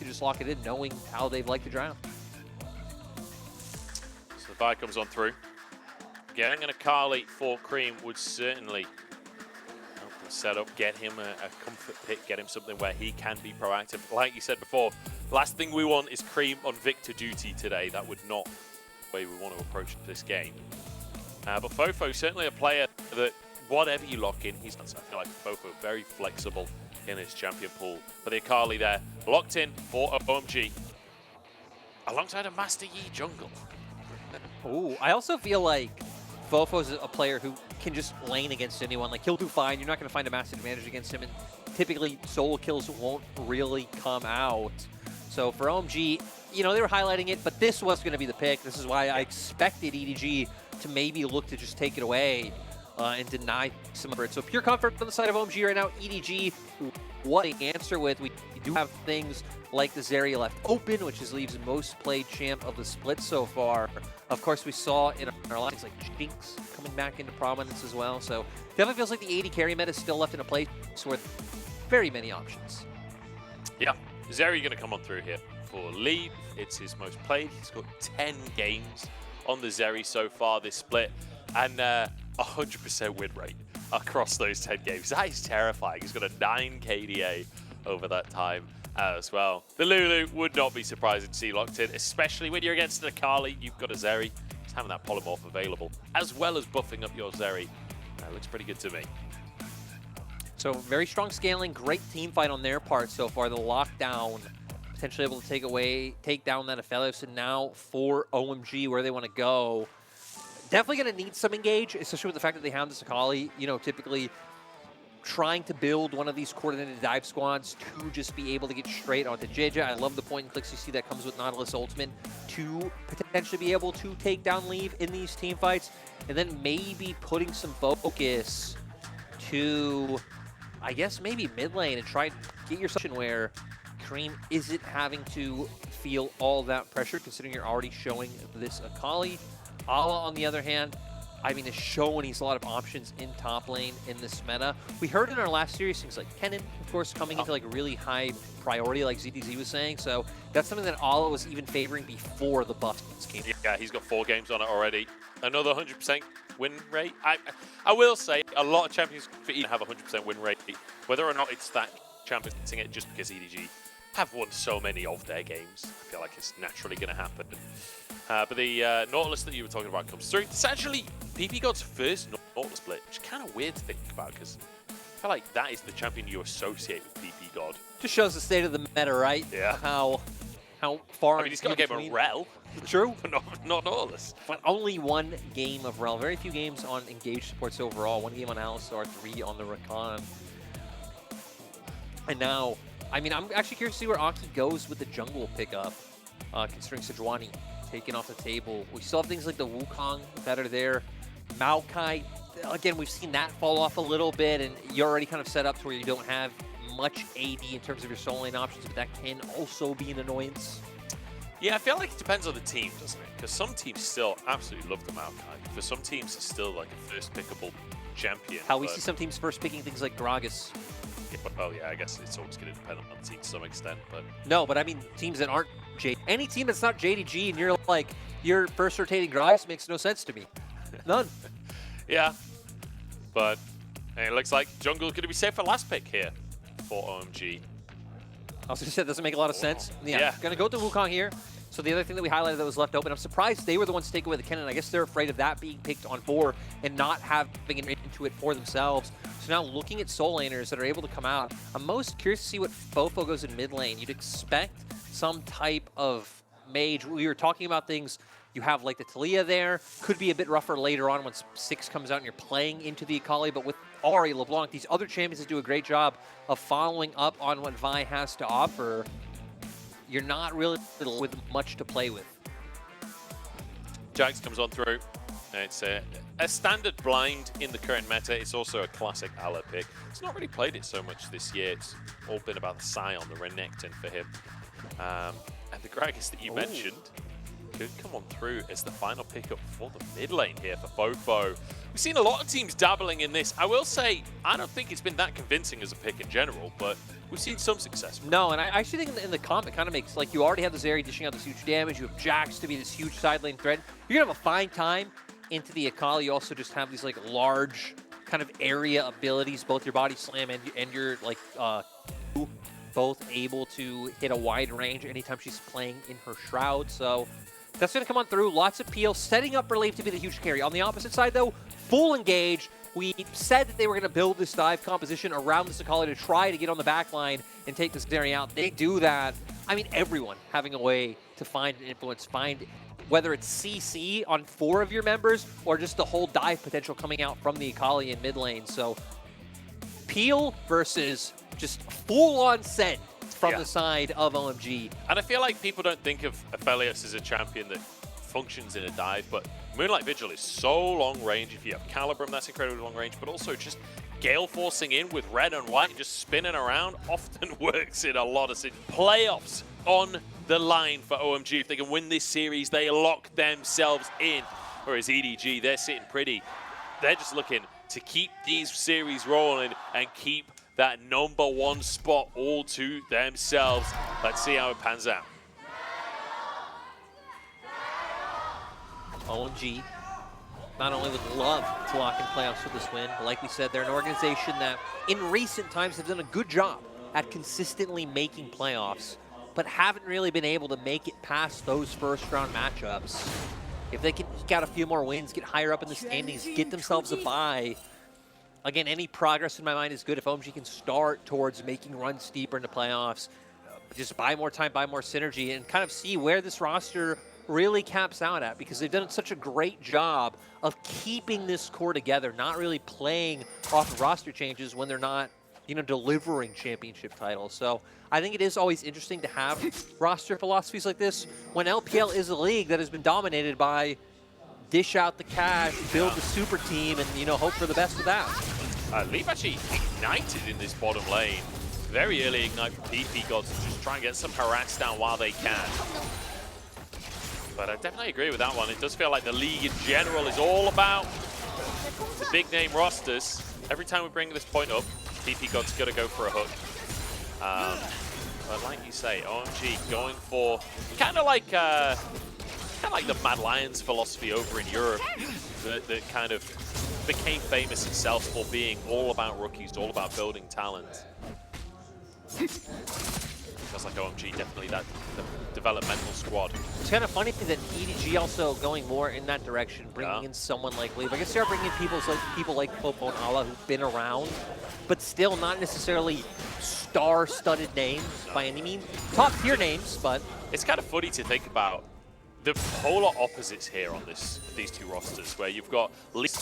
just lock it in, knowing how they'd like to drown. So the buy comes on through. Getting an Akali for Creme would certainly help him set up, get him a comfort pick, get him something where he can be proactive. Like you said before, last thing we want is Creme on Victor duty today. That would not be the way we want to approach this game. But FoFo, certainly a player that whatever you lock in, he's not. I feel like FoFo very flexible in his champion pool. But the Akali there, locked in for OMG, alongside a Master Yi jungle. Ooh, I also feel like FoFo's a player who can just lane against anyone. Like, he'll do fine. You're not going to find a massive advantage against him, and typically solo kills won't really come out. So for OMG, you know, they were highlighting it, but this was going to be the pick. This is why I expected EDG to maybe look to just take it away and deny some of it. So pure comfort on the side of OMG right now. EDG, what they answer with. We do have things like the Zeri left open, which is Leaves' most played champ of the split so far. Of course, we saw in our lines like Jinx coming back into prominence as well. So definitely feels like the AD carry meta is still left in a place with very many options. Yeah, Zeri going to come on through here for Leave. It's his most played. He's got 10 games on the Zeri so far this split, and 100% win rate across those 10 games. That is terrifying. He's got a 9 KDA over that time as well. The Lulu would not be surprising to see locked in, especially when you're against an Akali. You've got a Zeri. Just having that polymorph available, as well as buffing up your Zeri. Looks pretty good to me. So very strong scaling, great team fight on their part so far. The lockdown, potentially able to take down that Aphelios, and now for OMG, where they want to go. Definitely going to need some engage, especially with the fact that they have this Akali. You know, typically trying to build one of these coordinated dive squads to just be able to get straight onto Jiejie. I love the point and clicks you see that comes with Nautilus Ultimate to potentially be able to take down Leave in these team fights, and then maybe putting some focus to, I guess, maybe mid lane and try to get yourself in where Creme isn't having to feel all that pressure, considering you're already showing this Akali. Ala, on the other hand, I mean, is showing he's a lot of options in top lane in this meta. We heard in our last series things like Kennen, of course, coming into like a really high priority, like ZDZ was saying. So that's something that Ala was even favoring before the buffs came. Yeah, he's got 4 games on it already. Another 100% win rate. I will say a lot of champions for EDG have a 100% win rate. Whether or not it's that champion hitting it just because EDG have won so many of their games, I feel like it's naturally going to happen. But the Nautilus that you were talking about comes through. It's actually Ppgod's first Nautilus split, which is kind of weird to think about because I feel like that is the champion you associate with Ppgod. Just shows the state of the meta, right? Yeah. How far. I mean, he's got a game of Rel. True. But not Nautilus. But only 1 game of Rel. Very few games on engaged supports overall. 1 game on Alistar, 3 on the Rakan. And now, I mean, I'm actually curious to see where Aki goes with the jungle pickup, considering Sejuani taken off the table. We still have things like the Wukong that are there. Maokai, again, we've seen that fall off a little bit, and you're already kind of set up to where you don't have much AD in terms of your solo lane options, but that can also be an annoyance. Yeah, I feel like it depends on the team, doesn't it? Because some teams still absolutely love the Maokai. For some teams, it's still like a first pickable champion. How we see some teams first picking things like Gragas. Well, yeah, I guess it's always going to depend on the team to some extent, but... No, but I mean teams that aren't any team that's not JDG and you're like, your first rotating Gragas makes no sense to me. None. Yeah, but it looks like jungle going to be safe for last pick here for OMG. I was going to say, it doesn't make a lot of sense. Yeah. Going to go to Wukong here. So the other thing that we highlighted that was left open, I'm surprised they were the ones to take away the Kennen. I guess they're afraid of that being picked on 4 and not having an into it for themselves. So now looking at soul laners that are able to come out, I'm most curious to see what FoFo goes in mid lane. You'd expect some type of mage. We were talking about things, you have like the Talia there, could be a bit rougher later on once 6 comes out and you're playing into the Akali, but with Ahri, LeBlanc, these other champions that do a great job of following up on what Vi has to offer, you're not really with much to play with. Jax comes on through. It's a standard blind in the current meta. It's also a classic Ala pick. He's not really played it so much this year. It's all been about the Sion, the Renekton for him. And the Gragas that you mentioned could come on through as the final pickup for the mid lane here for FoFo. We've seen a lot of teams dabbling in this. I will say, I don't think it's been that convincing as a pick in general, but we've seen some success. No, and I actually think in the comp, it kind of makes, like, you already have the Zeri dishing out this huge damage. You have Jax to be this huge side lane threat. You're going to have a fine time into the Akali. You also just have these, like, large kind of area abilities, both your body slam and your, like, both able to hit a wide range anytime she's playing in her shroud. So that's going to come on through. Lots of peel, setting up Relief to be the huge carry. On the opposite side, though, full engage. We said that they were going to build this dive composition around this Akali to try to get on the back line and take this Zeri out. They do that. I mean, everyone having a way to find an influence, find whether it's CC on 4 of your members or just the whole dive potential coming out from the Akali in mid lane. So peel versus just full-on send from the side of OMG. And I feel like people don't think of Aphelios as a champion that functions in a dive, but Moonlight Vigil is so long range. If you have Calibrum, that's incredibly long range, but also just Gale forcing in with red and white, just spinning around, often works in a lot of playoffs on the line for OMG. If they can win this series, they lock themselves in. Whereas EDG, they're sitting pretty. They're just looking to keep these series rolling and keep that #1 spot all to themselves. Let's see how it pans out. OMG not only would love to lock in playoffs with this win, but like we said, they're an organization that in recent times have done a good job at consistently making playoffs, but haven't really been able to make it past those first-round matchups. If they can eke out a few more wins, get higher up in the standings, get themselves a bye, again, any progress in my mind is good. If OMG can start towards making runs deeper into playoffs, just buy more time, buy more synergy, and kind of see where this roster really caps out at, because they've done such a great job of keeping this core together, not really playing off of roster changes when they're not, you know, delivering championship titles. So I think it is always interesting to have roster philosophies like this when LPL is a league that has been dominated by dish out the cash, build the super team, and, you know, hope for the best of that. Leaf actually ignited in this bottom lane. Very early ignite from Ppgod to just try and get some harass down while they can. But I definitely agree with that one. It does feel like the league in general is all about the big name rosters. Every time we bring this point up, Ppgod's got to go for a hook. But like you say, OMG going for kind of like the Mad Lions philosophy over in Europe that kind of became famous itself for being all about rookies, all about building talent. Feels like OMG definitely the developmental squad. It's kind of funny that EDG also going more in that direction, bringing in someone like Leaf. I guess they are bringing in people like FoFo and Ala who've been around, but still not necessarily star-studded names by any means. Top-tier names, but it's kind of funny to think about the polar opposites here on these two rosters, where you've got Leaf,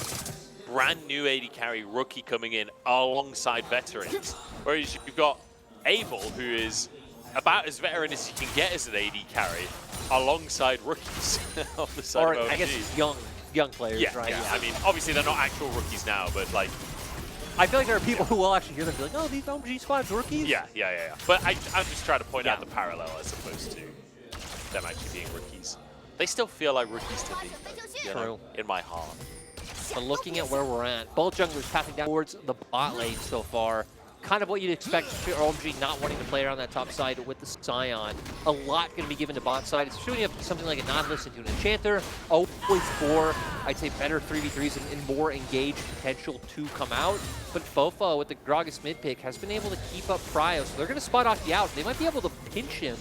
brand new AD carry rookie coming in alongside veterans, whereas you've got Abel, who is about as veteran as you can get as an AD carry, alongside rookies on the side of OMG. I guess young players, right? Yeah, I mean, obviously they're not actual rookies now, but like, I feel like there are people who will actually hear them and be like, oh, these OMG squad's rookies? Yeah. But I'm just trying to point out the parallel as opposed to them actually being rookies. They still feel like rookies to me, you know, in my heart. But looking at where we're at, both junglers tapping down towards the bot lane so far. Kind of what you'd expect for OMG not wanting to play around that top side with the Sion. A lot going to be given to bot side. Especially when you have something like a non-listen to an Enchanter. Always for, I'd say, better 3v3s and more engaged potential to come out. But FoFo with the Gragas mid pick has been able to keep up Cryo. So they're going to spot off the out. They might be able to pinch him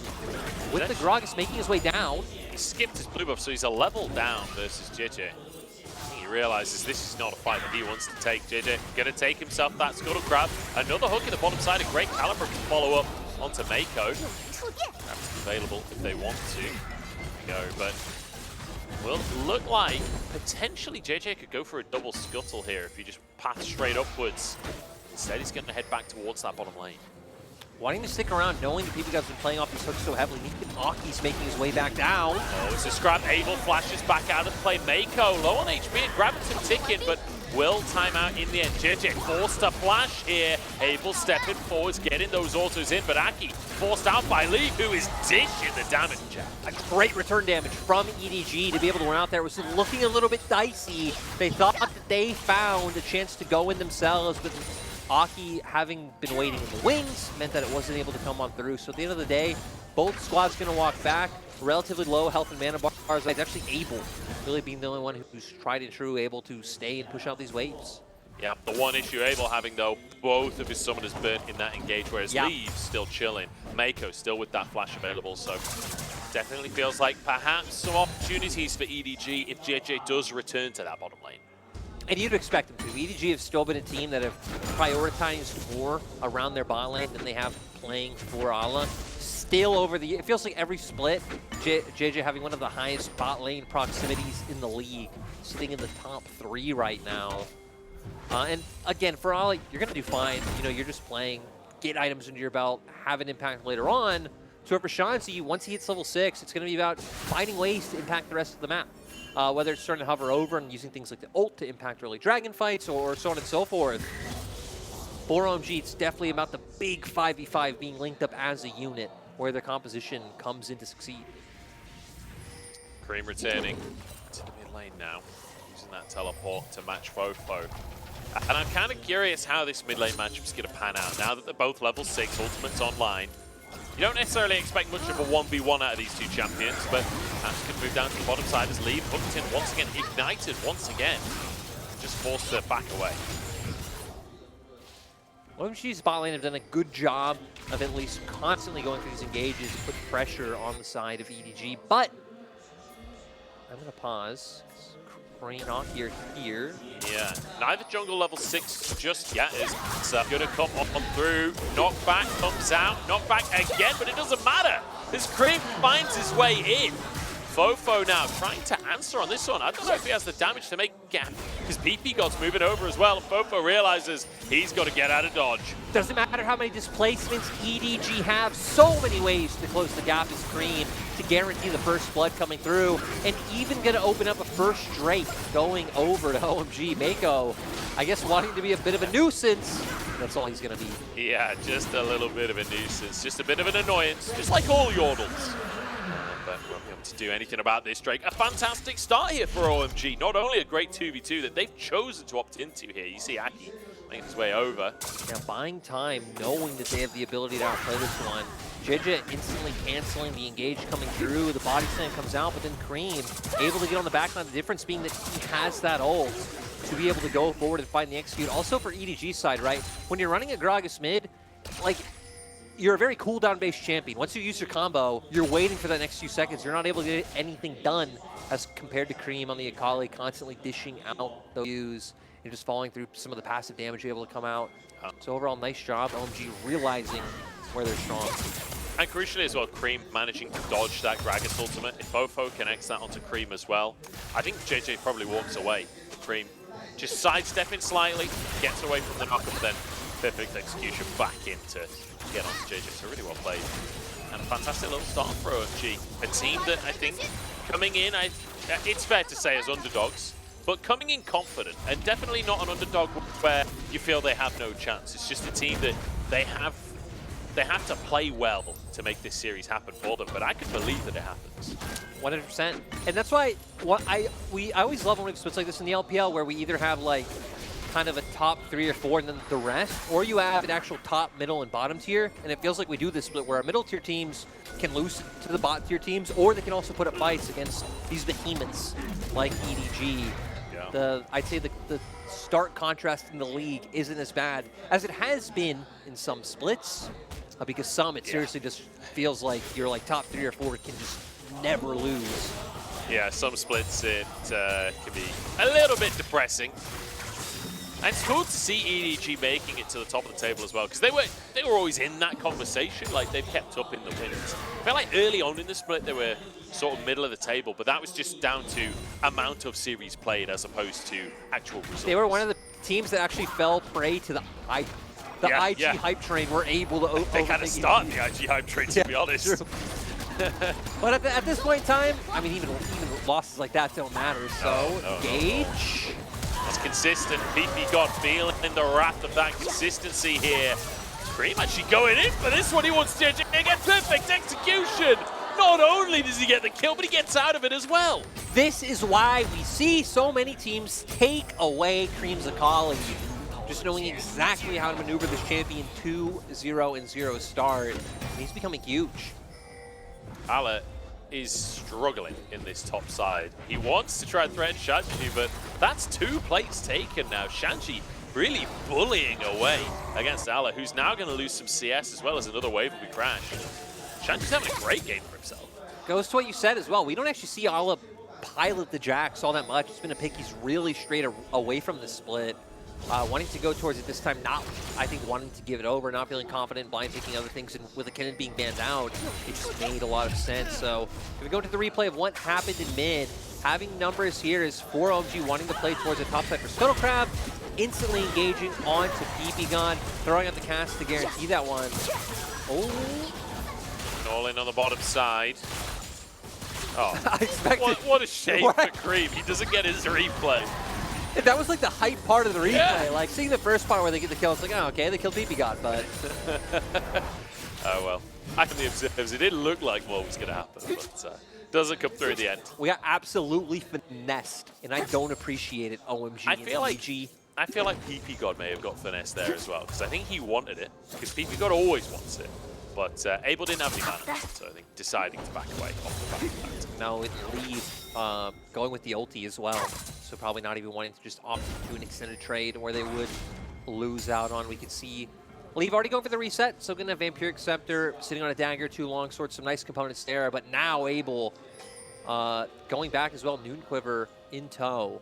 with the Gragas making his way down. He skipped his blue buff, so he's a level down versus Jiejie. He realizes this is not a fight that he wants to take. Jiejie gonna take himself that scuttle grab. Another hook in the bottom side. A great Calibur can follow up onto Meiko. Perhaps available if they want to. There we go, but will look like potentially Jiejie could go for a double scuttle here if he just paths straight upwards. Instead, he's gonna head back towards that bottom lane. Wanting to stick around, knowing that Ppgod's been playing off these hooks so heavily. Aki's making his way back down. Oh, it's a scrap. Abel flashes back out of play. Meiko low on HP and grabbing some ticket, but will time out in the end. Jiejie forced to flash here. Abel stepping forwards, getting those autos in, but Aki forced out by Lee, who is dishing the damage. A great return damage from EDG to be able to run out there. It was looking a little bit dicey. They thought that they found a chance to go in themselves, but Aki, having been waiting in the wings, meant that it wasn't able to come on through. So at the end of the day, both squads going to walk back. Relatively low health and mana bars. He's actually able, really being the only one who's tried and true, able to stay and push out these waves. Yeah, the one issue Abel having, though, both of his summoners burnt in that engage, whereas Lee's still chilling. Meiko still with that flash available, so definitely feels like perhaps some opportunities for EDG if Jiejie does return to that bottom lane. And you'd expect them to. EDG have still been a team that have prioritized more around their bot lane than they have playing for Ala. Still over the, it feels like every split, Jiejie having one of the highest bot lane proximities in the league, sitting in the top 3 right now. And again, for Ala, you're going to do fine. You know, you're just playing, get items into your belt, have an impact later on. So for Shanji, once he hits level 6, it's going to be about finding ways to impact the rest of the map. Whether it's starting to hover over and using things like the ult to impact early dragon fights or so on and so forth. For OMG, it's definitely about the big 5v5 being linked up as a unit where their composition comes in to succeed. Creme returning to the mid lane now, using that teleport to match FoFo. And I'm kind of curious how this mid lane matchup's going to pan out. Now that they're both level 6, Ultimate's online, you don't necessarily expect much of a 1v1 out of these two champions, but perhaps can move down to the bottom side as Lee hooked in once again, ignited once again, just forced to back away. OMG's bot lane have done a good job of at least constantly going through these engages to put pressure on the side of EDG, but I'm going to pause. Creme not here. Yeah, neither jungle level 6 just yet is going to come on through. Knockback comes out, knockback again, but it doesn't matter. This Creme finds his way in. FoFo now trying to answer on this one. I don't know if he has the damage to make gap because Ppgod's moving over as well. FoFo realizes he's got to get out of dodge. Doesn't matter how many displacements EDG have, so many ways to close the gap as Creme to guarantee the first blood coming through, and even going to open up a first Drake going over to OMG. Meiko, I guess, wanting to be a bit of a nuisance. That's all he's going to be. Yeah, just a little bit of a nuisance, just a bit of an annoyance, just like all Yordles. But won't be able to do anything about this, Drake. A fantastic start here for OMG. Not only a great 2v2 that they've chosen to opt into here. You see Aki making his way over. Now buying time, knowing that they have the ability to outplay this one. Jiejie instantly canceling the engage coming through. The body slam comes out, but then Creme able to get on the backline. The difference being that he has that ult to be able to go forward and find the execute. Also for EDG's side, right? When you're running a Gragas mid, like, you're a very cooldown-based champion. Once you use your combo, you're waiting for that next few seconds. You're not able to get anything done as compared to Creme on the Akali, constantly dishing out those views and just falling through some of the passive damage you're able to come out. So overall, nice job. OMG realizing where they're strong. And crucially as well, Creme managing to dodge that Gragas ultimate. If FoFo connects that onto Creme as well, I think Jiejie probably walks away. Creme just sidestepping slightly, gets away from the knock-up, then perfect execution back into get on to Jiejie, so really well played. And a fantastic little start for OMG. A team that I think coming in, it's fair to say as underdogs, but coming in confident, and definitely not an underdog where you feel they have no chance. It's just a team that they have to play well to make this series happen for them, but I can believe that it happens. 100%. And that's why I always love when we have splits like this in the LPL where we either have like kind of a top 3 or 4 and then the rest, or you have an actual top, middle, and bottom tier, and it feels like we do this split where our middle tier teams can lose to the bot tier teams, or they can also put up fights against these behemoths like EDG. Yeah. I'd say the stark contrast in the league isn't as bad as it has been in some splits, because some it seriously just feels like you're like top 3 or 4 can just never lose. Yeah, some splits it can be a little bit depressing. And it's cool to see EDG making it to the top of the table as well, because they were always in that conversation. Like, they've kept up in the wins. I felt like early on in the split they were sort of middle of the table, but that was just down to amount of series played as opposed to actual results. They were one of the teams that actually fell prey to the IG hype train. Were able to they kind of start the IG hype train, to be honest. But at this point in time, I mean, even losses like that don't matter. So Gage. It's consistent. Ppgod feeling the wrath of that consistency here. Creme actually going in for this one. He wants to get perfect execution. Not only does he get the kill, but he gets out of it as well. This is why we see so many teams take away Creme's Akali. just knowing exactly how to maneuver this champion 2-0-0 start. And he's becoming huge. Ala is struggling in this top side. He wants to try and threaten Shanji, but that's 2 plates taken now. Shanji really bullying away against Ala, who's now going to lose some CS as well as another wave will be crashed. Shanji's having a great game for himself. Goes to what you said as well. We don't actually see Ala pilot the Jax all that much. It's been a pick he's really straight away from the split. Wanting to go towards it this time, not, I think, wanting to give it over, not feeling confident, blind picking other things, and with a cannon being banned out, it just made a lot of sense. So, if we go to the replay of what happened in mid, having numbers here is 4 OMG wanting to play towards the top side for Scuttle Crab, instantly engaging onto Ppgod, throwing out the cast to guarantee that one. Oh. All in on the bottom side. Oh, I expected. What a shame for Creme. He doesn't get his replay. That was like the hype part of the replay. Yeah. Like seeing the first part where they get the kill, it's like, oh, okay, they killed Ppgod, but. Oh, well. I can the observers. It didn't look like what was going to happen, but doesn't come through in the end. We got absolutely finessed, and I don't appreciate it, OMG. I feel like Ppgod may have got finesse there as well, because I think he wanted it, because Ppgod always wants it. But Abel didn't have any mana, so I think deciding to back away off the back of that. Now with Lee going with the ulti as well, so probably not even wanting to just opt to an extended trade where they would lose out on. We could see Lee already going for the reset, so going to have Vampiric Scepter, sitting on a dagger, 2 longswords, some nice components there, but now Abel going back as well, Noon Quiver in tow.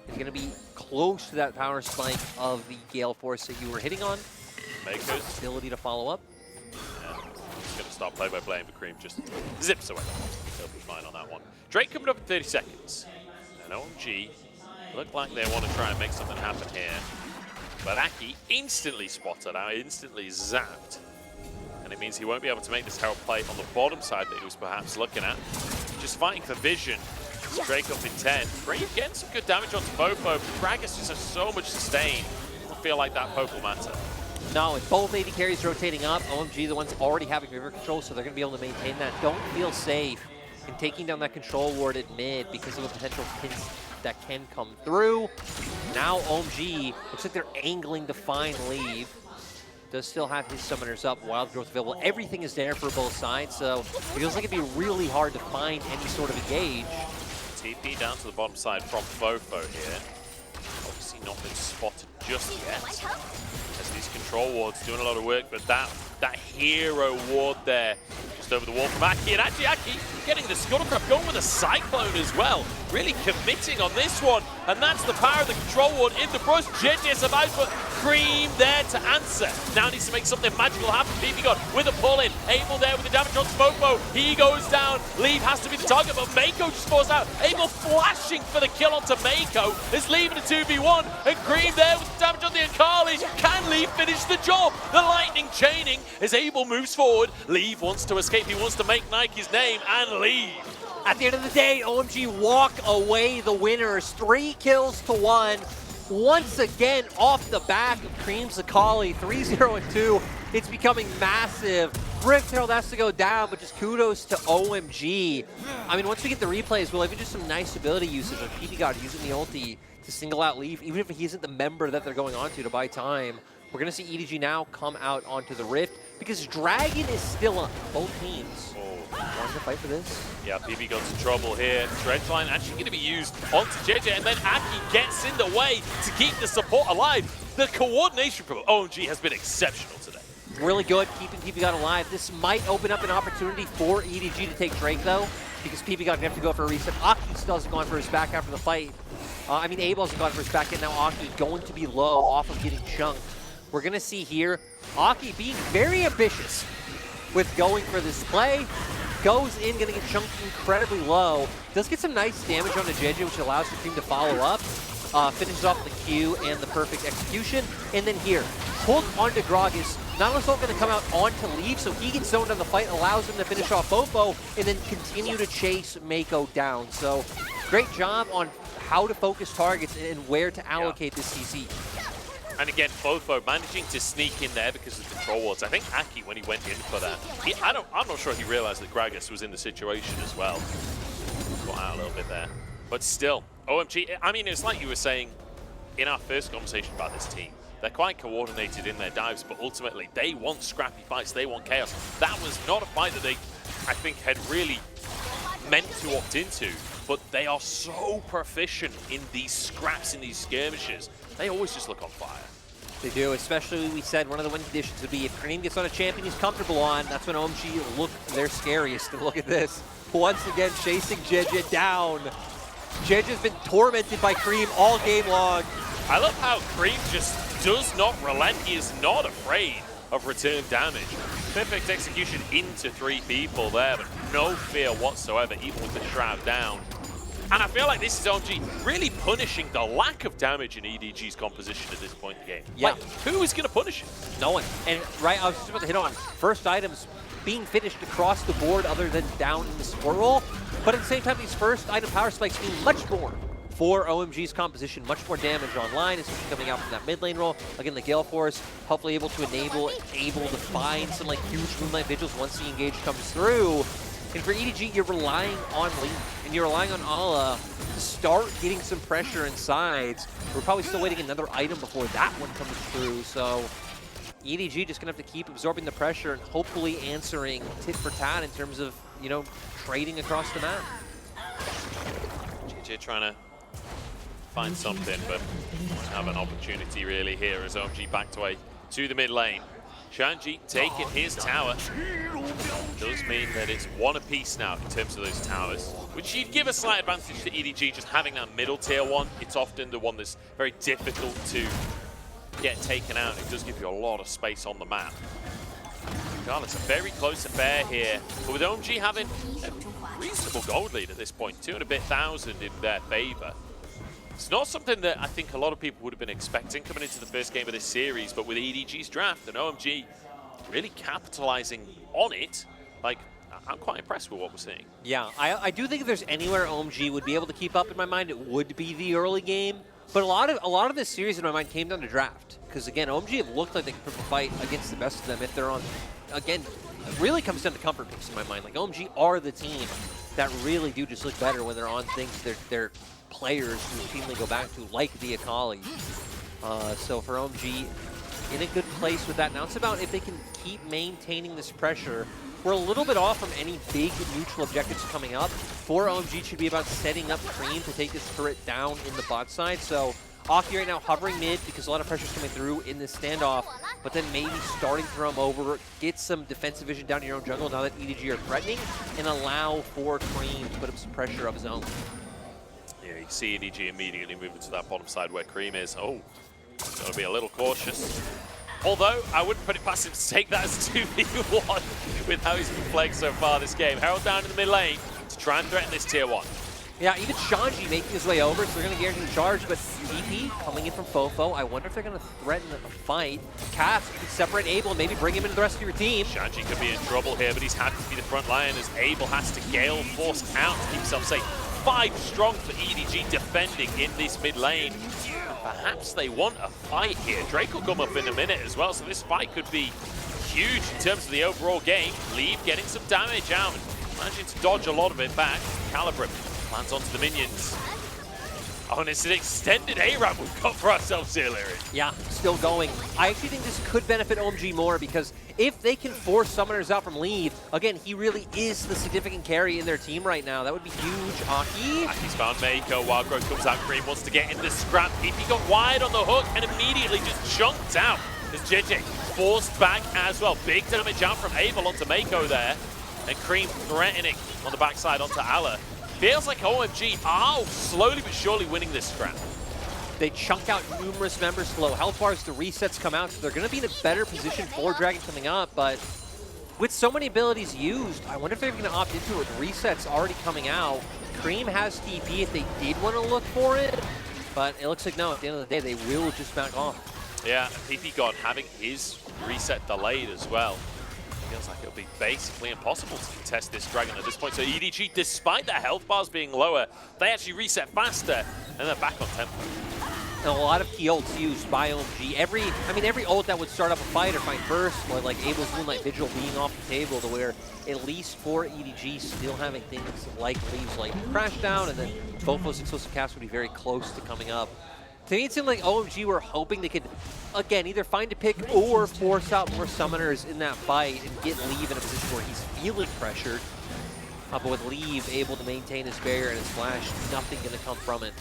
Is going to be close to that power spike of the Gale Force that you were hitting on. Meiko's ability to follow up. He's going to start play-by-play, but Creme just zips away. He'll be fine on that one. Drake coming up in 30 seconds. And OMG look like they want to try and make something happen here. But Aki instantly spotted out, instantly zapped. And it means he won't be able to make this Herald play on the bottom side that he was perhaps looking at. Just fighting for vision. Drake up in 10. Creme getting some good damage onto FoFo, but Gragas just has so much sustain. I don't feel like that poke will matter. No, and both AD carries rotating up. OMG, the ones already having river control, so they're going to be able to maintain that. Don't feel safe in taking down that control ward at mid because of a potential pinch that can come through. Now OMG, looks like they're angling to find Leave. Does still have his summoners up, wild growth available. Everything is there for both sides, so it feels like it'd be really hard to find any sort of engage. TP down to the bottom side from FoFo here. Obviously not been spotted just yet. As these control wards doing a lot of work, but that hero ward there, just over the wall from Aki, and actually Aki getting the Scuttle Crab, going with a Cyclone as well, really committing on this one, and that's the power of the control ward in the brush. Jiejie survives, but Creme there to answer. Now needs to make something magical happen. Ppgod with a pull-in, Abel there with the damage on FoFo, he goes down, Leave has to be the target, but Meiko just falls out. Abel flashing for the kill onto Meiko, is leaving a 2v1, and Creme there with the damage on the Akali. Can Leave finish the job? The lightning chaining as Abel moves forward. Leave wants to escape, he wants to make Nike's name and leave. At the end of the day, OMG walk away the winners. 3 kills to 1. Once again, off the back of Creme's Akali, 3-0-2. It's becoming massive. Rift Herald has to go down, but just kudos to OMG. I mean, once we get the replays, we'll even do some nice ability usage of Ppgod using the ulti to single out Leaf, even if he isn't the member that they're going on to buy time. We're going to see EDG now come out onto the Rift because Dragon is still on both teams. Wanting to fight for this? Yeah, Ppgod's in trouble here. Dredgeline actually going to be used onto Jiejie, and then Aki gets in the way to keep the support alive. The coordination from OMG has been exceptional today. Really good, keeping Ppgod alive. This might open up an opportunity for EDG to take Drake, though, because Ppgod can have to go for a reset. Aki still hasn't gone for his back after the fight. I mean, Abel hasn't gone for his back yet. Now Aki going to be low off of getting chunked. We're going to see here Aki being very ambitious with going for this play. Goes in, going to get chunked incredibly low. Does get some nice damage on the Jiejie, which allows the team to follow up. Finishes off the Q and the perfect execution. And then here, pulled onto Gragas. Nautilus going to come out onto Leave, so he gets zoned on the fight, allows him to finish off FoFo, and then continue to chase Meiko down. So great job on how to focus targets and where to allocate this CC. And again, FoFo managing to sneak in there because of the control wards. I think Aki, when he went in for that, I'm not sure he realized that Gragas was in the situation as well. Got out a little bit there. But still, OMG, I mean, it's like you were saying in our first conversation about this team. They're quite coordinated in their dives, but ultimately they want scrappy fights, they want chaos. That was not a fight that they, I think, had really meant to opt into, but they are so proficient in these scraps, in these skirmishes. They always just look on fire. They do, especially, we said, one of the win conditions would be if Creme gets on a champion he's comfortable on, that's when OMG look their scariest. And look at this. Once again, chasing Jiejie down. Jiejie's been tormented by Creme all game long. I love how Creme just does not relent. He is not afraid of return damage. Perfect execution into 3 people there, but no fear whatsoever, even with the Shroud down. And I feel like this is OMG really punishing the lack of damage in EDG's composition at this point in the game. Yeah. Like, who is going to punish it? No one. And right, I was just about to hit on first items being finished across the board other than down in the support role. But at the same time, these first item power spikes mean much more for OMG's composition, much more damage online, especially coming out from that mid lane role. Again, the Gale Force, hopefully able to able to find some like huge Moonlight Vigils once the engage comes through. And for EDG, you're relying on Lee, and you're relying on Ala to start getting some pressure inside. We're probably still waiting another item before that one comes through, so EDG just gonna have to keep absorbing the pressure and hopefully answering tit for tat in terms of, you know, trading across the map. Jiejie trying to find something, but won't have an opportunity really here as OMG backed away to the mid lane. Shanji taking his tower. Does mean that it's 1 apiece now in terms of those towers, which you'd give a slight advantage to EDG just having that middle tier one. It's often the one that's very difficult to get taken out. It does give you a lot of space on the map. Regardless, a very close affair here, but with OMG having a reasonable gold lead at this point, 2 and a bit thousand in their favor. It's not something that I think a lot of people would have been expecting coming into the first game of this series, but with EDG's draft and OMG really capitalizing on it, like, I'm quite impressed with what we're seeing. Yeah, I do think if there's anywhere OMG would be able to keep up in my mind, it would be the early game. But a lot of this series in my mind came down to draft, because again, OMG have looked like they could fight against the best of them if they're on. Again, it really comes down to comfort picks in my mind. Like OMG are the team that really do just look better when they're on things they're players routinely go back to, like the Akali. So for OMG, in a good place with that. Now it's about if they can keep maintaining this pressure. We're a little bit off from any big neutral objectives coming up. For OMG should be about setting up Creme to take this turret down in the bot side. So Aki right now hovering mid because a lot of pressure's coming through in this standoff, but then maybe starting to throw him over, get some defensive vision down in your own jungle now that EDG are threatening, and allow for Creme to put up some pressure of his own. Yeah, you see EDG immediately moving to that bottom side where Creme is. Oh, got to be a little cautious. Although, I wouldn't put it past him to take that as 2v1 with how he's been playing so far this game. Herald down in the mid lane to try and threaten this tier 1. Yeah, even Shanji making his way over, so they're going to guarantee the charge, but TP coming in from FoFo. I wonder if they're going to threaten a fight. Cass, you can separate Abel and maybe bring him into the rest of your team. Shanji could be in trouble here, but he's happy to be the front line as Abel has to Gale Force out to keep himself safe. 5 strong for EDG defending in this mid lane. Perhaps they want a fight here. Drake will come up in a minute as well, so this fight could be huge in terms of the overall game. Leave getting some damage out, managing to dodge a lot of it back. Calibrim lands onto the minions. Oh, and it's an extended ARAM we've got for ourselves here, Larry. Yeah, still going. I actually think this could benefit OMG more because if they can force summoners out from lead, again, he really is the significant carry in their team right now. That would be huge. Aki. Aki's found Meiko. Wildgrowth comes out. Creme wants to get in this scrap. Ppgod wide on the hook and immediately just chunked out as Jiejie forced back as well. Big damage out from Abel onto Meiko there. And Creme threatening on the backside onto Ala. Feels like OMG are slowly but surely winning this scrap. They chunk out numerous members slow. Health bars, the resets come out, so they're going to be in a better position for Dragon coming up, but with so many abilities used, I wonder if they're going to opt into it. The resets already coming out. Creme has TP if they did want to look for it, but it looks like no, at the end of the day, they will just back off. Yeah, Ppgod having his reset delayed as well. Feels like it'll be basically impossible to contest this Dragon at this point. So EDG, despite their health bars being lower, they actually reset faster, and they're back on tempo. And a lot of key ults used by OMG. Every ult that would start up a fight or fight first, or like Abel's Moonlight Vigil being off the table to where at least for EDG still having things like Leaves like Crash Down, and then FoFo's Explosive Cast would be very close to coming up. To me, it seemed like OMG were hoping they could, again, either find a pick or force out more summoners in that fight and get Leave in a position where he's feeling pressured. But with Leave able to maintain his barrier and his flash, nothing going to come from it.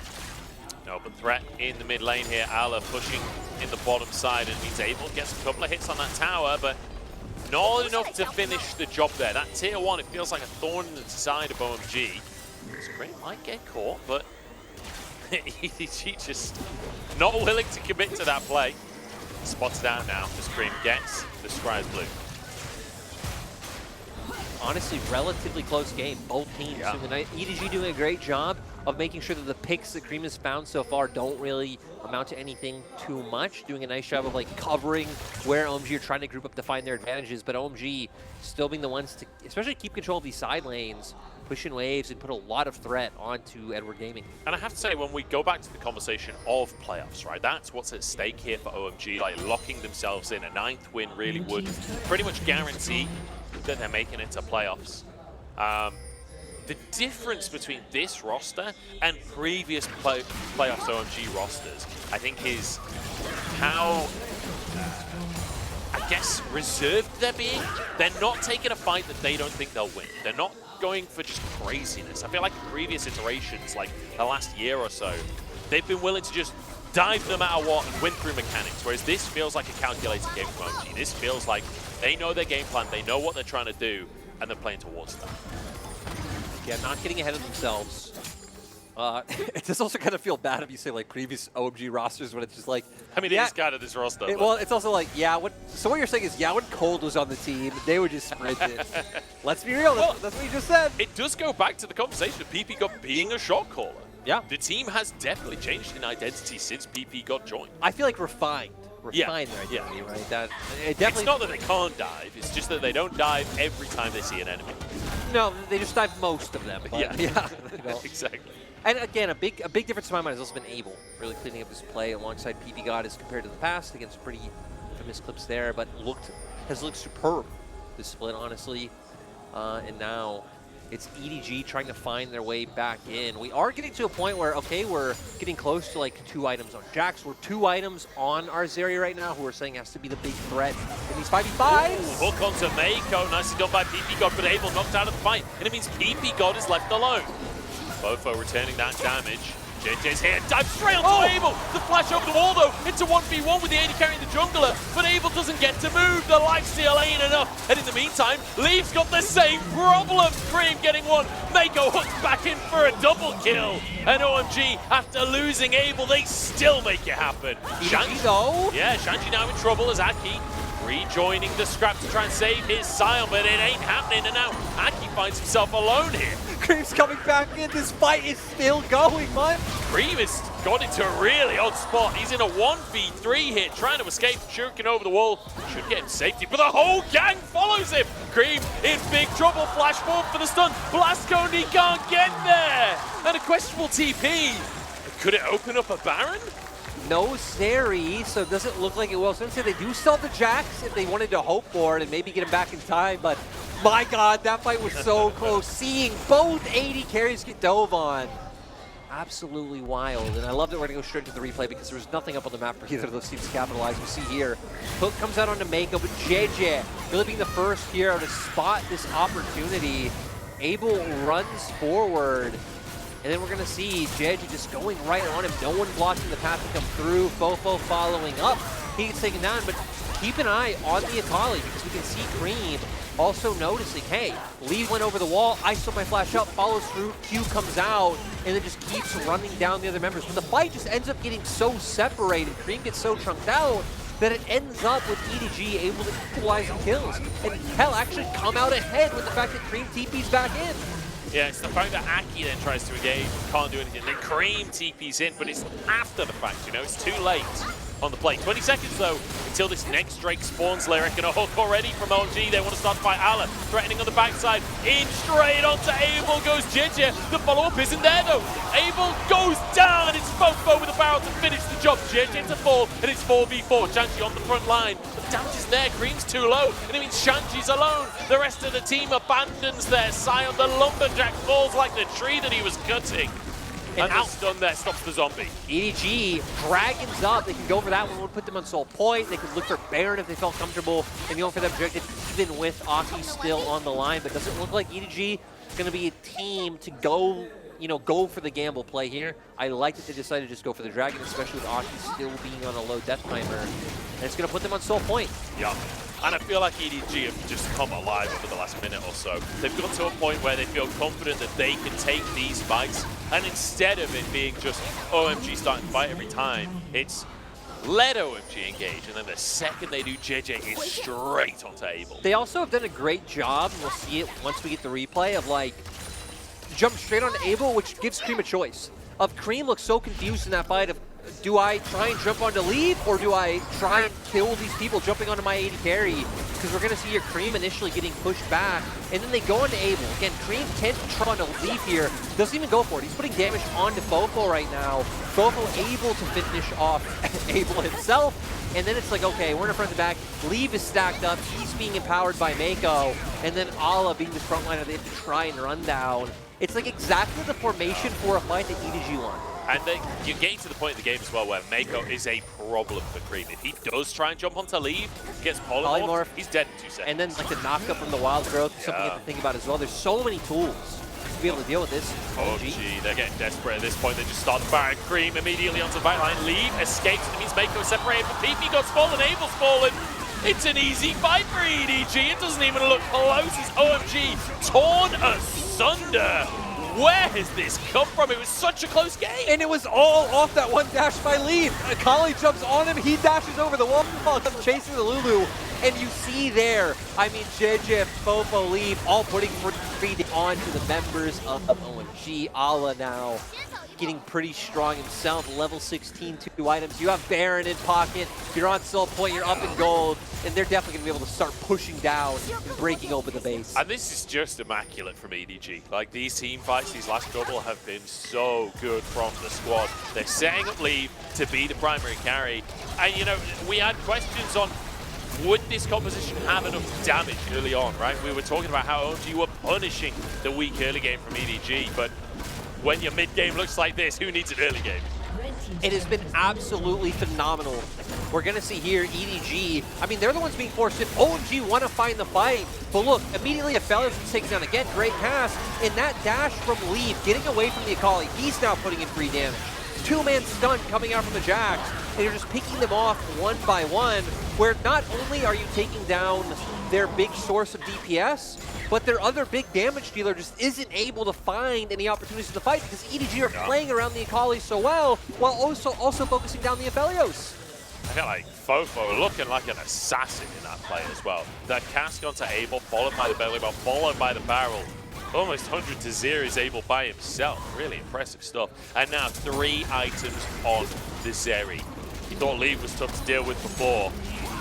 No, but threat in the mid lane here. Ala pushing in the bottom side, and means able to get a couple of hits on that tower, but not enough to finish the job there. That tier 1, it feels like a thorn in the side of OMG. Scream might get caught, but EDG just not willing to commit to that play. Spots it out now as Creme gets the Scribe Blue. Honestly, relatively close game. Both teams doing the night. EDG doing a great job of making sure that the picks that Creme has found so far don't really amount to anything too much. Doing a nice job of like covering where OMG are trying to group up to find their advantages, but OMG still being the ones to especially keep control of these side lanes, pushing waves and put a lot of threat onto Edward Gaming. And I have to say, when we go back to the conversation of playoffs, right, that's what's at stake here for OMG, like locking themselves in. A 9th win really would pretty much guarantee that they're making it to playoffs. The difference between this roster and previous playoffs OMG rosters, I think, is how, I guess, reserved they're being. They're not taking a fight that they don't think they'll win. They're not going for just craziness. I feel like previous iterations, like the last year or so, they've been willing to just dive no matter what and win through mechanics, whereas this feels like a calculated game for OMG. This feels like they know their game plan, they know what they're trying to do, and they're playing towards that. Yeah, not getting ahead of themselves. It does also kind of feel bad if you say like previous OMG rosters when it's just like... I mean, it is kind of this roster. Well, it's also like, so what you're saying is, when Cold was on the team, they would just sprint it. Let's be real, that's what you just said. It does go back to the conversation of Ppgod being a shot caller. Yeah. The team has definitely changed in identity since Ppgod joined. I feel like refined their identity, right? That it definitely. It's not that they can't dive, it's just that they don't dive every time they see an enemy. No, they just dive most of them. But yeah. Exactly. And again, a big difference in my mind has also been Abel really cleaning up his play alongside Ppgod as compared to the past against pretty infamous clips there, but has looked superb this split, honestly. And now it's EDG trying to find their way back in. We are getting to a point where, okay, we're getting close to like 2 items on Jax. We're 2 items on our Zeri right now, who we're saying has to be the big threat in these 5v5s. Hook onto Meiko, nicely done by Ppgod, but Abel knocked out of the fight, and it means Ppgod is left alone. FoFo returning that damage. Jiejie's here, dives straight onto Abel. The flash over the wall though, into 1v1 with the AD carrying the jungler, but Abel doesn't get to move. The lifesteal ain't enough. And in the meantime, Leaf's got the same problem. Creme getting one. Meiko hooks back in for a double kill. And OMG, after losing Abel, they still make it happen. Shanji though? Yeah, Shanji now in trouble as Aki rejoining the scrap to try and save his Sion, but it ain't happening. And now Aki finds himself alone here. Creme's coming back in. This fight is still going, man. Creme has got into a really odd spot. He's in a 1v3 here, trying to escape, shuriken over the wall. Should get him safety, but the whole gang follows him. Creme in big trouble. Flash forward for the stun. Blast cone, he can't get there. And a questionable TP. Could it open up a Baron? No Zeri, so it doesn't look like it will. So they do sell the Jax if they wanted to hope for it and maybe get him back in time, but my God, that fight was so close. Seeing both AD carries get dove on. Absolutely wild. And I love that we're going to go straight to the replay because there was nothing up on the map for either of those teams to capitalize. We see here, Hook comes out onto Meiko, but Jiejie really being the first hero to spot this opportunity. Abel runs forward. And then we're going to see Jiejie just going right on him. No one blocking the path to come through. FoFo following up. He gets taken down, but keep an eye on the Akali because we can see Creme also noticing, hey, Lee went over the wall, I saw my flash up, follows through, Q comes out, and then just keeps running down the other members. But the fight just ends up getting so separated, Creme gets so chunked out, that it ends up with EDG able to equalize the kills. And hell, actually come out ahead with the fact that Creme TP's back in. Yeah, it's the fact that Aki then tries to engage, can't do anything. Then Creme TP's in, but it's after the fact, you know, it's too late on the play. 20 seconds though, until this next Drake spawns Lyric, and a hook already from OMG. They want to start to fight Ala, threatening on the backside. In straight onto Abel goes Jiejie. The follow-up isn't there though. Abel goes down, and it's FoFo with a barrel to finish the job. Jiejie to fall, and it's 4v4. Shanji on the front line. The damage is there, Creme's too low, and it means Shanji's alone. The rest of the team abandons their Sion. The lumberjack falls like the tree that he was cutting. And the stun there stops the zombie. EDG, Dragons up. They can go for that one. Would put them on soul point. They could look for Baron if they felt comfortable. And going for that objective, even with Aki still on the line. But doesn't look like EDG is going to be a team to go, go for the gamble play here. I like that they decided to just go for the Dragon, especially with Aki still being on a low death timer. And it's going to put them on soul point. Yeah. And I feel like EDG have just come alive over the last minute or so. They've got to a point where they feel confident that they can take these fights, and instead of it being just OMG starting to fight every time, it's let OMG engage, and then the second they do, Jiejie is straight onto Abel. They also have done a great job, and we'll see it once we get the replay, of jump straight on Abel, which gives Creme a choice. Creme looks so confused in that fight of, do I try and jump onto lead, or do I try and kill these people jumping onto my AD carry? Because we're going to see here Creme initially getting pushed back, and then they go into Abel. Again, Creme can't try onto lead here. Doesn't even go for it. He's putting damage onto FoFo right now. FoFo able to finish off Abel himself, and then it's like, okay, we're in front of the back. Leave is stacked up. He's being empowered by Meiko, and then Ala being the front liner they have to try and run down. It's like exactly the formation for a fight that EDG won. And you're getting to the point in the game as well where Meiko is a problem for Creme. If he does try and jump onto leave, gets polymorphed, he's dead in 2 seconds. And then the knockup from the wild growth is something you have to think about as well. There's so many tools to be able to deal with this. OMG, they're getting desperate at this point. They just start the fire. Creme immediately onto the fight line. Leave escapes. It means Meiko separated from Ppgod's fallen. Abel's fallen. It's an easy fight for EDG. It doesn't even look close. It's OMG torn asunder. Where has this come from? It was such a close game. And it was all off that one dash by Leaf. Akali jumps on him. He dashes over the wall, chasing the Lulu. And you see there, Jiejie, FoFo, Leaf, all putting free onto the members of OMG. Ala now getting pretty strong himself. Level 16, 2 items. You have Baron in pocket. You're on soul point. You're up in gold. And they're definitely going to be able to start pushing down and breaking open the base. And this is just immaculate from EDG. These team fights, these last couple have been so good from the squad. They're setting up Leaf to be the primary carry. And, we had questions on, would this composition have enough damage early on, right? We were talking about how OMG were punishing the weak early game from EDG, but when your mid-game looks like this, who needs an early game? It has been absolutely phenomenal. We're going to see here EDG. They're the ones being forced in. OMG want to find the fight. But look, immediately Aphelios is taken down again. Great cast. And that dash from Leaf, getting away from the Akali, he's now putting in free damage. 2-man stun coming out from the Jax. And you're just picking them off one by one, where not only are you taking down their big source of DPS, but their other big damage dealer just isn't able to find any opportunities to fight because EDG are playing around the Akali so well, while also focusing down the Aphelios. I feel like FoFo looking like an assassin in that play as well. That cast onto Abel, followed by the belly bell, followed by the barrel. Almost 100 to 0 is Abel by himself. Really impressive stuff. And now 3 items on the Zeri. You thought Leave was tough to deal with before.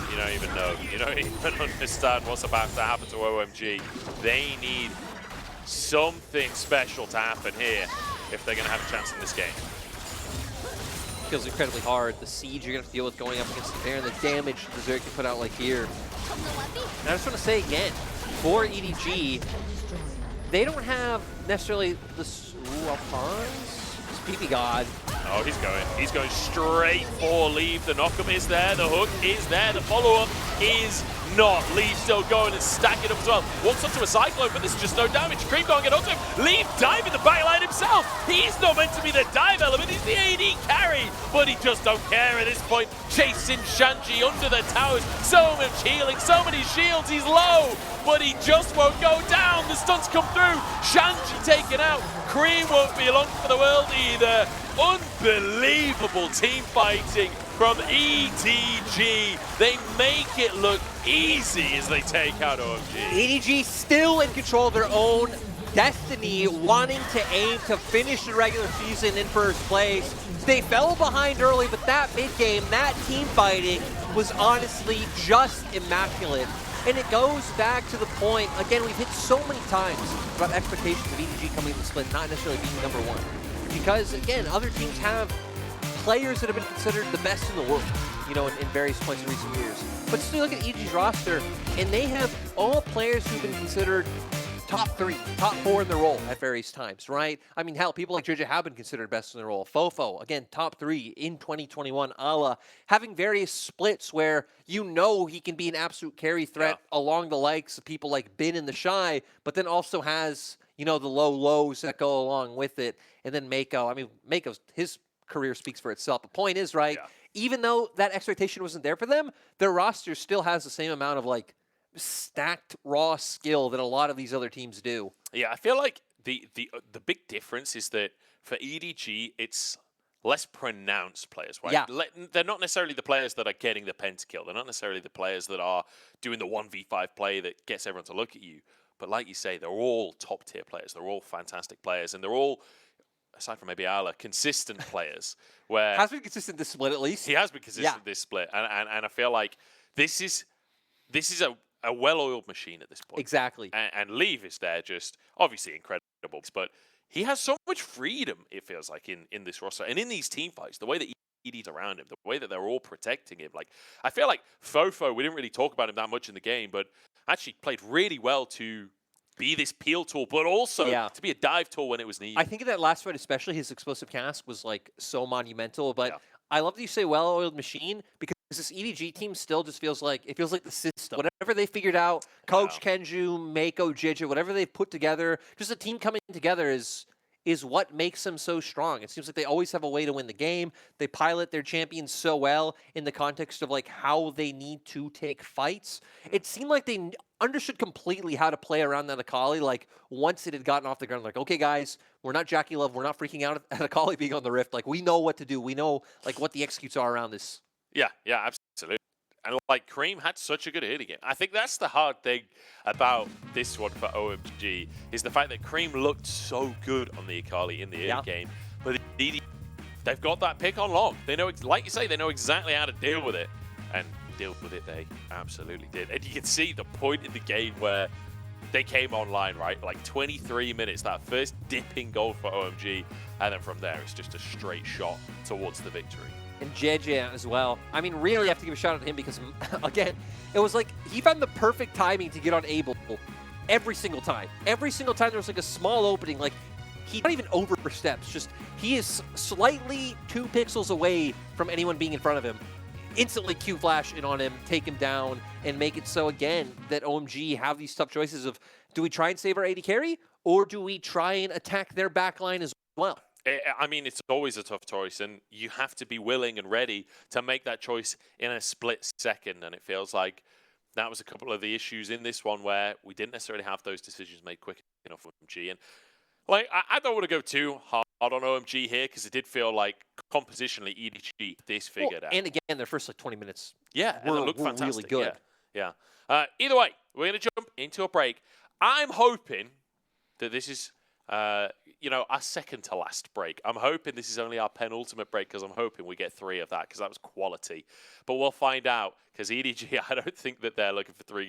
You don't even know. You don't even understand what's about to happen to OMG. They need something special to happen here if they're going to have a chance in this game. Feels incredibly hard. The siege you're going to have to deal with going up against the Baron, the damage the Zeri can put out like here. And I just want to say again, for EDG, they don't have necessarily the Alphonse. Ppgod. Oh, he's going straight for Leave. The knock-up is there, the hook is there, the follow-up is not. Leave still going and stacking up as well. Walks onto a cyclone, but there's just no damage. Creme can't get onto him. Leave diving the backline himself. He's not meant to be the dive element, he's the AD carry, but he just don't care at this point. Chasing Shanji under the towers. So much healing, so many shields, he's low, but he just won't go down. The stunts come through. Shanji taken out. Creme won't be along for the world either. Unbelievable team fighting from EDG. They make it look easy as they take out OMG. EDG still in control of their own destiny, wanting to aim to finish the regular season in first place. They fell behind early, but that mid-game, that team fighting was honestly just immaculate. And it goes back to the point, again, we've hit so many times about expectations of EDG coming to the split, not necessarily being number one. Because, again, other teams have players that have been considered the best in the world, in various points in recent years. But still look at EDG's roster, and they have all players who've been considered top 3, top 4 in the role at various times, right? I mean, hell, people like Jiejie have been considered best in the role. FoFo, again, top 3 in 2021. Ala having various splits where you know he can be an absolute carry threat along the likes of people like Bin and the Shy, but then also has, you know, the lows that go along with it. And then Meiko. I mean, his career speaks for itself. The point is, right, even though that expectation wasn't there for them, their roster still has the same amount of, like, stacked raw skill that a lot of these other teams do. Yeah, I feel like the big difference is that for EDG, it's less pronounced players, right? Yeah. They're not necessarily the players that are getting the pentakill. They're not necessarily the players that are doing the 1v5 play that gets everyone to look at you. But like you say, they're all top-tier players. They're all fantastic players. And they're all, aside from maybe Ala, consistent players. Where has been consistent this split, at least. He has been consistent this split. And I feel like this is a well-oiled machine at this point. Exactly. And Leave is there just, obviously incredible, but he has so much freedom, it feels like, in this roster. And in these team fights, the way that ED's around him, the way that they're all protecting him. Like, I feel like FoFo, we didn't really talk about him that much in the game, but actually played really well to be this peel tool, but also to be a dive tool when it was needed. I think in that last fight especially, his explosive cast was, like, so monumental. But I love that you say well-oiled machine, because this EDG team still just feels like the system. Whatever they figured out, Coach Kenju, Meiko, Jiejie, whatever they've put together, just a team coming together is what makes them so strong. It seems like they always have a way to win the game. They pilot their champions so well in the context of, like, how they need to take fights. It seemed like they understood completely how to play around that Akali. Like, once it had gotten off the ground, like, okay, guys, we're not Jackie Love. We're not freaking out at Akali being on the Rift. Like, we know what to do. We know, like, what the executes are around this. Yeah, absolutely. And, like, Creme had such a good early game. I think that's the hard thing about this one for OMG, is the fact that Creme looked so good on the Akali in the early game. But they've got that pick on long. They know, like you say, they know exactly how to deal with it. And deal with it, they absolutely did. And you can see the point in the game where they came online, right? Like 23 minutes, that first dipping goal for OMG. And then from there, it's just a straight shot towards the victory. And Jiejie as well. I mean, really have to give a shout out to him because, again, it was like he found the perfect timing to get on Abel every single time. Every single time there was like a small opening, like he not even oversteps, just he is slightly 2 pixels away from anyone being in front of him. Instantly Q flash in on him, take him down, and make it so, again, that OMG have these tough choices of, do we try and save our AD carry, or do we try and attack their backline as well? I mean, it's always a tough choice, and you have to be willing and ready to make that choice in a split second. And it feels like that was a couple of the issues in this one where we didn't necessarily have those decisions made quick enough with OMG. And, like, I don't want to go too hard on OMG here because it did feel like compositionally EDG this figured out. And again, their first, like, 20 minutes and they looked fantastic. Really good. Yeah. Either way, we're going to jump into a break. I'm hoping that this is... you know, our second to last break. I'm hoping this is only our penultimate break because I'm hoping we get 3 of that because that was quality. But we'll find out because EDG, I don't think that they're looking for 3